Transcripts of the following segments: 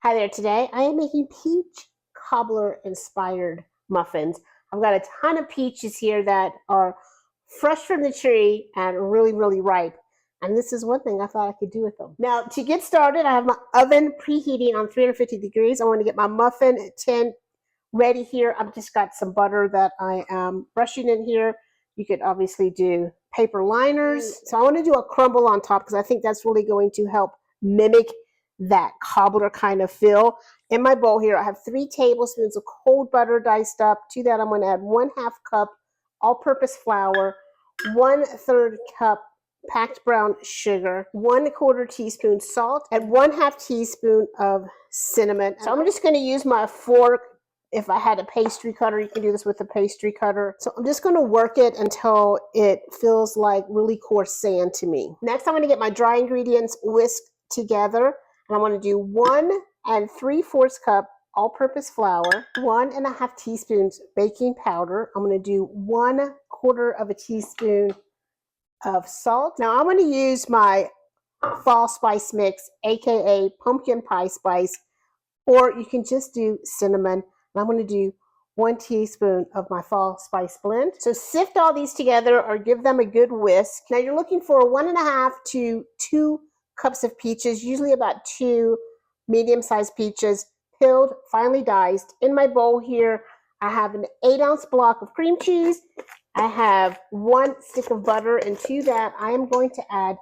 Hi there, today I am making peach cobbler inspired muffins. I've got a ton of peaches here that are fresh from the tree and really ripe. And this is one thing I thought I could do with them. Now to get started, I have my oven preheating on 350 degrees. I want to get my muffin tin ready here. I've just got some butter that I am brushing in here. You could obviously do paper liners. So I want to do a crumble on top because I think that's really going to help mimic that cobbler kind of feel. In my bowl here, I have 3 tablespoons of cold butter diced up. To that, I'm going to add 1/2 cup all-purpose flour, 1/3 cup packed brown sugar, 1/4 teaspoon salt, and 1/2 teaspoon of cinnamon. So I'm just going to use my fork. If I had a pastry cutter, you can do this with a pastry cutter. So I'm just going to work it until it feels like really coarse sand to me. Next, I'm going to get my dry ingredients whisked together. And I want to do 1 3/4 cup all-purpose flour, 1½ teaspoons baking powder. I'm going to do 1/4 teaspoon of salt. Now I'm going to use my fall spice mix, aka pumpkin pie spice, or you can just do cinnamon. And I'm going to do 1 teaspoon of my fall spice blend. So sift all these together or give them a good whisk. Now you're looking for 1½ to 2 cups of peaches, usually about 2 medium-sized peaches, peeled, finely diced. In my bowl here, I have an 8-ounce block of cream cheese. I have 1 stick of butter, and to that, I am going to add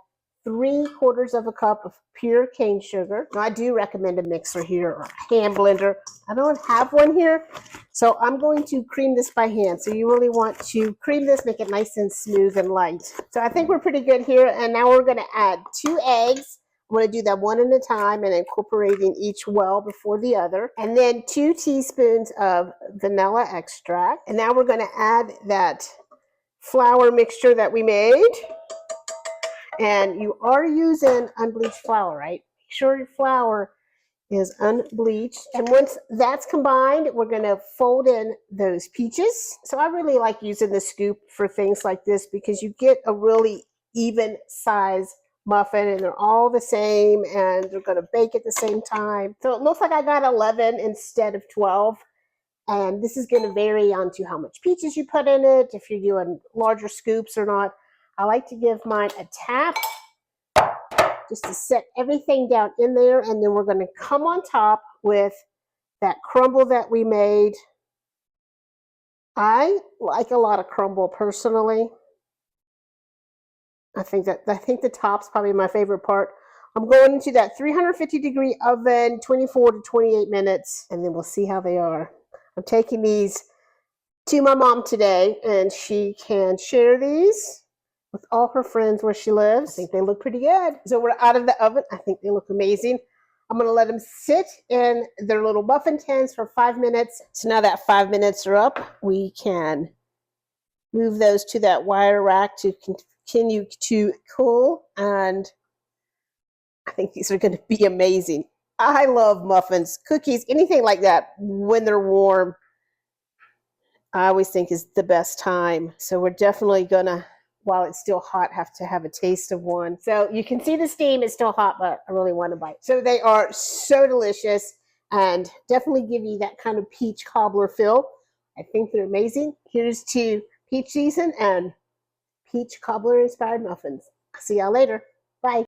3/4 cup of pure cane sugar. Now, I do recommend a mixer here or a hand blender. I don't have one here, so I'm going to cream this by hand. So you really want to cream this, make it nice and smooth and light. So I think we're pretty good here, and now we're going to add 2 eggs. I'm going to do that one at a time and incorporating each well before the other. And then 2 teaspoons of vanilla extract. And now we're going to add that flour mixture that we made. And you are using unbleached flour, right? Make sure your flour is unbleached. And once that's combined, we're going to fold in those peaches. So I really like using the scoop for things like this because you get a really even size muffin and they're all the same and they're going to bake at the same time. So it looks like I got 11 instead of 12. And this is going to vary on to how much peaches you put in it, if you're doing larger scoops or not. I like to give mine a tap just to set everything down in there, and then we're going to come on top with that crumble that we made. I like a lot of crumble personally. I think the top's probably my favorite part. I'm going into that 350-degree oven, 24 to 28 minutes, and then we'll see how they are. I'm taking these to my mom today, and she can share these with all her friends where she lives. I think they look pretty good. So we're out of the oven. I think they look amazing. I'm going to let them sit in their little muffin tins for 5 minutes. So now that 5 minutes are up, we can move those to that wire rack to continue to cool. And I think these are going to be amazing. I love muffins, cookies, anything like that when they're warm. I always think is the best time. So we're definitely going to, while it's still hot, have to have a taste of one. So you can see the steam is still hot, but I really want to bite. So they are so delicious and definitely give you that kind of peach cobbler feel. I think they're amazing. Here's to peach season and peach cobbler inspired muffins. I'll see y'all later. Bye.